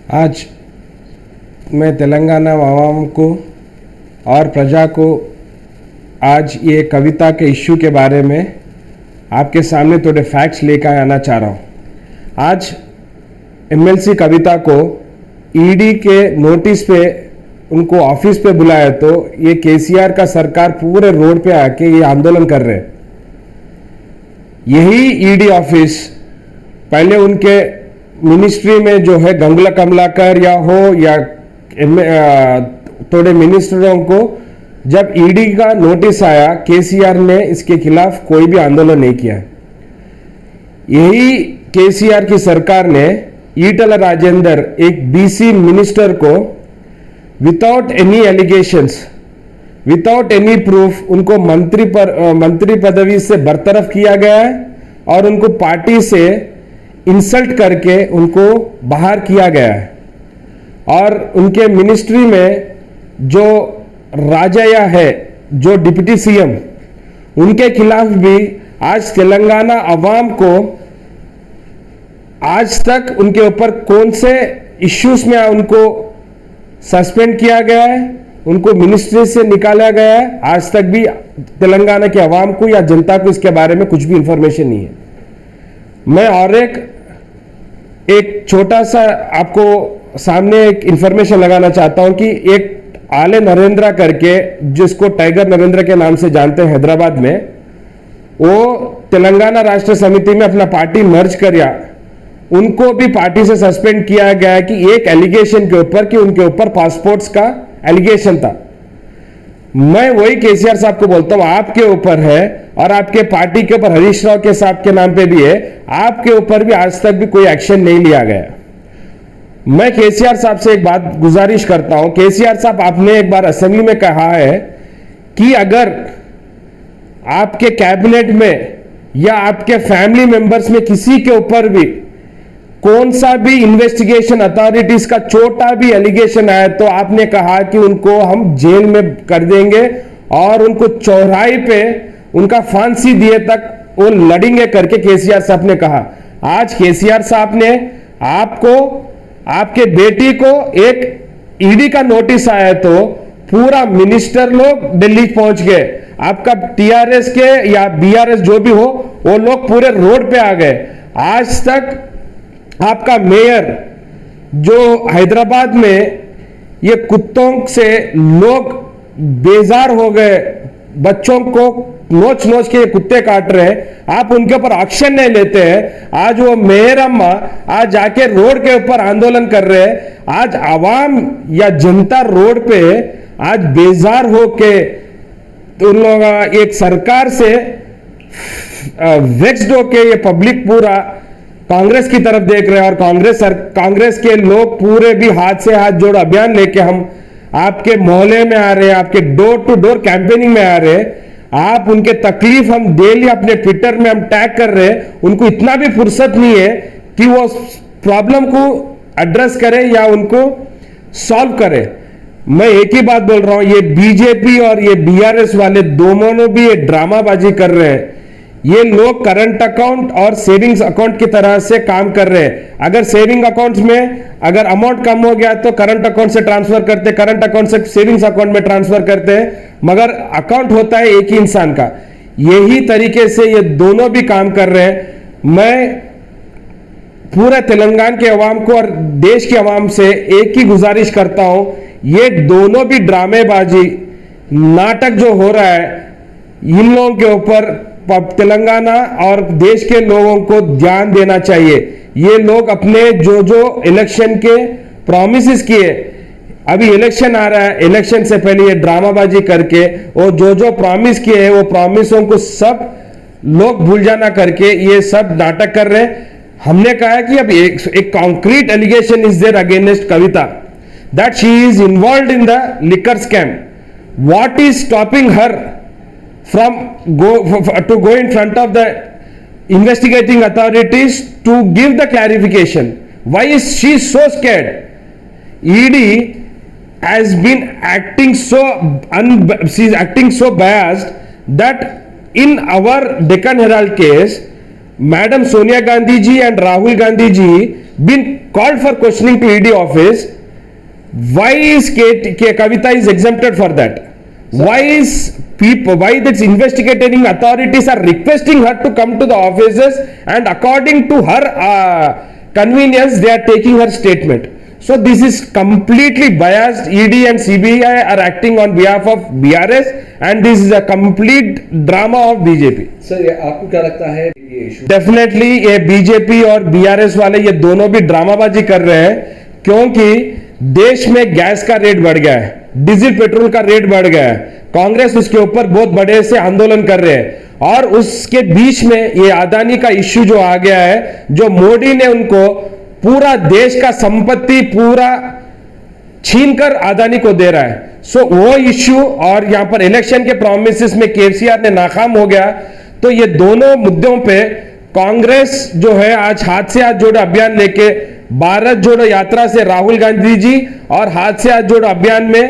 आज मैं तेलंगाना आवाम को और प्रजा को आज ये कविता के इश्यू के बारे में आपके सामने थोड़े फैक्ट्स लेकर आना चाह रहा हूँ। आज एमएलसी कविता को ईडी के नोटिस पे उनको ऑफिस पे बुलाया तो ये केसीआर का सरकार पूरे रोड पे आके ये आंदोलन कर रहे हैं। यही ईडी ऑफिस पहले उनके मिनिस्ट्री में जो है गंगला कमलाकर या हो या थोड़े मिनिस्टरों को जब ईडी का नोटिस आया केसीआर ने इसके खिलाफ कोई भी आंदोलन नहीं किया। यही केसीआर की सरकार ने ईटल राजेंद्र एक बीसी मिनिस्टर को without any allegations without any proof उनको मंत्री पदवी से बरतरफ किया गया है और उनको पार्टी से इंसल्ट करके उनको बाहर किया गया है। और उनके मिनिस्ट्री में जो राजया है जो डिप्टी सीएम उनके खिलाफ भी आज तेलंगाना अवाम को आज तक उनके ऊपर कौन से इश्यूज में उनको सस्पेंड किया गया है, उनको मिनिस्ट्री से निकाला गया है। आज तक भी तेलंगाना के अवाम को या जनता को इसके बारे में कुछ भी इंफॉर्मेशन नहीं है। मैं और एक छोटा सा आपको सामने एक इंफॉर्मेशन लगाना चाहता हूं कि एक आले नरेंद्र करके जिसको टाइगर नरेंद्र के नाम से जानते हैं हैदराबाद में, वो तेलंगाना राष्ट्र समिति में अपना पार्टी मर्ज किया। उनको भी पार्टी से सस्पेंड किया गया कि एक एलिगेशन के ऊपर कि उनके ऊपर पासपोर्ट्स का एलिगेशन था। मैं वही केसीआर साहब को बोलता हूं आपके ऊपर है और आपके पार्टी के ऊपर हरीश राव के साहब के नाम पे भी है, आपके ऊपर भी आज तक भी कोई एक्शन नहीं लिया गया। मैं केसीआर साहब से एक बात गुजारिश करता हूं, केसीआर साहब आपने एक बार असेंबली में कहा है कि अगर आपके कैबिनेट में या आपके फैमिली मेंबर्स में किसी के ऊपर भी कौन सा भी इन्वेस्टिगेशन अथॉरिटीज का छोटा भी एलिगेशन आया तो आपने कहा कि उनको हम जेल में कर देंगे और उनको चौराहे पे उनका फांसी दिए तक वो लड़ेंगे करके केसीआर साहब ने कहा। आज केसीआर साहब ने आपको आपके बेटी को एक ईडी का नोटिस आया तो पूरा मिनिस्टर लोग दिल्ली पहुंच गए, आपका टीआरएस के या बीआरएस जो भी हो वो लोग पूरे रोड पे आ गए। आज तक आपका मेयर जो हैदराबाद में ये कुत्तों से लोग बेजार हो गए, बच्चों को नोच नोच के ये कुत्ते काट रहे हैं, आप उनके ऊपर एक्शन नहीं लेते हैं। आज वो मेयर अम्मा आज जाके रोड के ऊपर आंदोलन कर रहे हैं। आज आवाम या जनता रोड पे आज बेजार होके तो उन लोग एक सरकार से वेक्स्ड होके ये पब्लिक पूरा कांग्रेस की तरफ देख रहे हैं और कांग्रेस के लोग पूरे भी हाथ से हाथ जोड़ अभियान लेके हम आपके मोहल्ले में आ रहे हैं, आपके डोर टू डोर कैंपेनिंग में आ रहे हैं। आप उनके तकलीफ हम डेली अपने ट्विटर में हम टैग कर रहे हैं। उनको इतना भी फुर्सत नहीं है कि वो प्रॉब्लम को एड्रेस करें या उनको सॉल्व करें। मैं एक ही बात बोल रहा हूं, ये बीजेपी और ये बीआरएस वाले दोनों भी ये ड्रामाबाजी कर रहे हैं। ये लोग करंट अकाउंट और सेविंग्स अकाउंट की तरह से काम कर रहे हैं। अगर सेविंग अकाउंट में अगर अमाउंट कम हो गया तो करंट अकाउंट से ट्रांसफर करते, करंट अकाउंट से सेविंग्स अकाउंट में ट्रांसफर करते हैं, मगर अकाउंट होता है एक ही इंसान का। यही तरीके से ये दोनों भी काम कर रहे हैं। मैं पूरे तेलंगाना के अवाम को और देश के अवाम से एक ही गुजारिश करता हूं, ये दोनों भी ड्रामेबाजी नाटक जो हो रहा है इन लोगों के ऊपर तेलंगाना और देश के लोगों को ध्यान देना चाहिए। ये लोग अपने जो इलेक्शन के प्रॉमिसेस किए, अभी इलेक्शन आ रहा है, इलेक्शन से पहले ये ड्रामाबाजी करके और जो प्रॉमिस किए हैं वो प्रॉमिसों को सब लोग भूल जाना करके ये सब नाटक कर रहे हैं। हमने कहा है कि अब एक concrete allegation is there against Kavita that she is involved in the liquor scam. What is stopping her from go in front of the investigating authorities to give the clarification? Why is she so scared? ED has been acting so she's acting so biased that in our Deccan Herald case Madam Sonia Gandhi ji and Rahul Gandhi ji been called for questioning to ED office. Why is Kavita is exempted for that? Why that investigating authorities are requesting her to come to the offices, and according to her convenience they are taking her statement. So this is completely biased. ED and CBI are acting on behalf of BRS, and this is a complete drama of BJP. Sir आपको क्या लगता है ये issue? Definitely ये BJP और BRS वाले ये दोनों भी ड्रामाबाजी कर रहे हैं, क्योंकि देश में गैस का रेट बढ़ गया है, डीजल पेट्रोल का रेट बढ़ गया है, कांग्रेस उसके ऊपर बहुत बड़े से आंदोलन कर रहे हैं, और उसके बीच में ये अदानी का इश्यू जो आ गया है, जो मोदी ने उनको पूरा देश का संपत्ति पूरा छीनकर अदानी को दे रहा है। सो वो इश्यू और यहां पर इलेक्शन के प्रॉमिसेस में केसीआर ने नाकाम हो गया, तो ये दोनों मुद्दों पे कांग्रेस जो है आज हाथ से हाथ जोड़ो अभियान लेके भारत जोड़ो यात्रा से राहुल गांधी जी और हाथ से हाथ जोड़ो अभियान में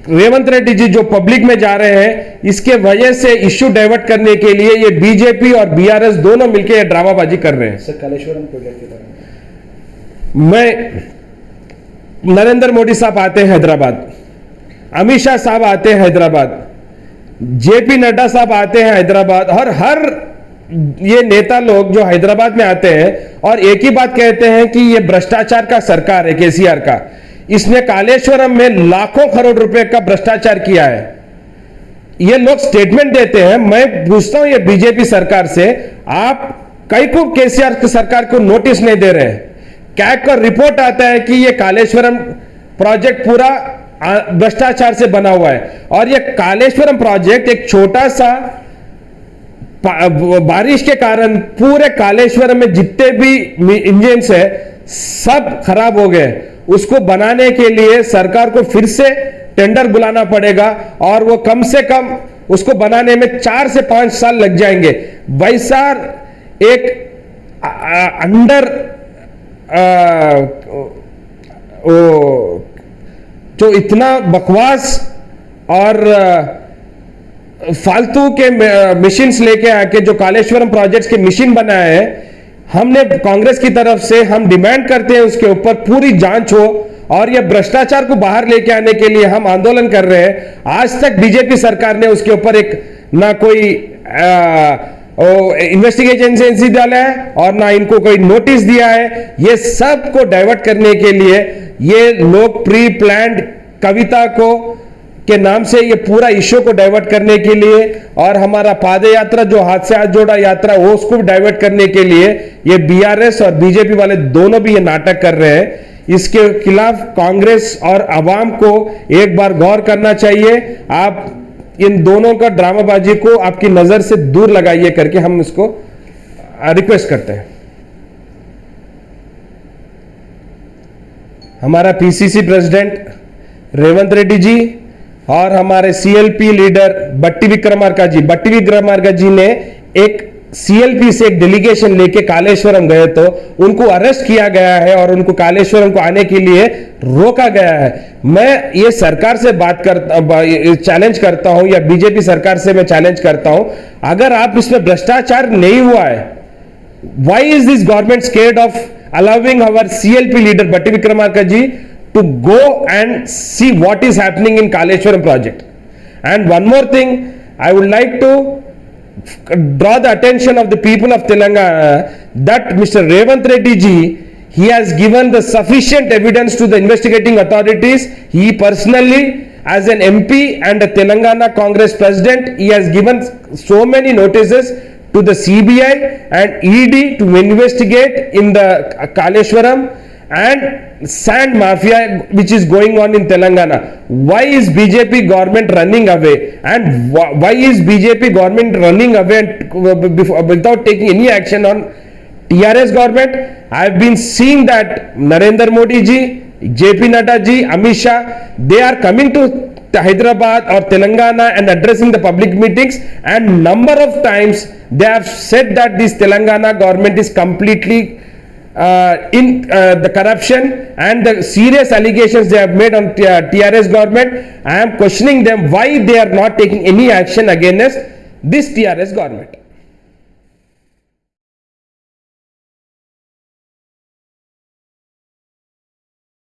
रेवंत रेड्डी जी जो पब्लिक में जा रहे हैं, इसके वजह से इश्यू डाइवर्ट करने के लिए ये बीजेपी और बीआरएस दोनों मिलकर ये ड्रामाबाजी कर रहे हैं। सर कालेश्वरम प्रोजेक्ट के बारे में मैं नरेंद्र मोदी साहब आते हैं हैदराबाद, अमित शाह साहब आते हैं हैदराबाद, जेपी नड्डा साहब आते हैं हैदराबाद, और हर ये नेता लोग जो हैदराबाद में आते हैं और एक ही बात कहते हैं कि ये भ्रष्टाचार का सरकार है केसीआर का, इसने कालेश्वरम में लाखों करोड़ रुपए का भ्रष्टाचार किया है। ये लोग स्टेटमेंट देते हैं। मैं पूछता हूं ये बीजेपी सरकार से, आप कई को केसीआर सरकार को नोटिस नहीं दे रहे? कैग का रिपोर्ट आता है कि ये कालेश्वरम प्रोजेक्ट पूरा भ्रष्टाचार से बना हुआ है, और ये कालेश्वरम प्रोजेक्ट एक छोटा सा बारिश के कारण पूरे कालेश्वरम में जितने भी इंजन्स है सब खराब हो गए। उसको बनाने के लिए सरकार को फिर से टेंडर बुलाना पड़ेगा, और वो कम से कम उसको बनाने में 4 से 5 साल लग जाएंगे। वैसा एक अंडर जो इतना बकवास और फालतू के मशीन्स लेके आके जो कालेश्वरम प्रोजेक्ट्स के मशीन बनाए हैं, हमने कांग्रेस की तरफ से हम डिमांड करते हैं उसके ऊपर पूरी जांच हो, और यह भ्रष्टाचार को बाहर लेके आने के लिए हम आंदोलन कर रहे हैं। आज तक बीजेपी सरकार ने उसके ऊपर एक ना कोई इन्वेस्टिगेशन एजेंसी डाला है और ना इनको कोई नोटिस दिया है। ये सब को डाइवर्ट करने के लिए ये लोग प्री प्लान्ड कविता को के नाम से ये पूरा इश्यू को डाइवर्ट करने के लिए, और हमारा पाद यात्रा जो हाथ से हाथ जोड़ा यात्रा वो उसको डाइवर्ट करने के लिए ये बीआरएस और बीजेपी वाले दोनों भी ये नाटक कर रहे हैं। इसके खिलाफ कांग्रेस और अवाम को एक बार गौर करना चाहिए। आप इन दोनों का ड्रामाबाजी को आपकी नजर से दूर लगाइए करके हम इसको रिक्वेस्ट करते हैं। हमारा पीसीसी प्रेसिडेंट रेवंत रेड्डी जी और हमारे सीएलपी लीडर बट्टी विक्रमार्का जी ने एक सीएलपी से एक डेलीगेशन लेके कालेश्वरम गए, तो उनको अरेस्ट किया गया है और उनको कालेश्वरम को आने के लिए रोका गया है। मैं ये सरकार से चैलेंज करता हूं, या बीजेपी सरकार से मैं चैलेंज करता हूं, अगर आप इसमें भ्रष्टाचार नहीं हुआ है, why is this government scared of allowing our CLP leader Batti Vikramarka ji to go and see what is happening in Kaleshwaram project? And one more thing, I would like to draw the attention of the people of Telangana that Mr. Revanth Reddy ji, he has given the sufficient evidence to the investigating authorities. He personally, as an MP and a Telangana Congress president, he has given so many notices to the CBI and ED to investigate in the Kaleshwaram and sand mafia which is going on in Telangana. Why is BJP government running away, and why is BJP government running away and without taking any action on TRS government? I have been seeing that Narendra Modi ji, JP Nadda ji, Amit Shah, they are coming to Hyderabad or Telangana and addressing the public meetings, and number of times they have said that this Telangana government is completely in the corruption and the serious allegations they have made on TRS government. I am questioning them why they are not taking any action against this TRS government.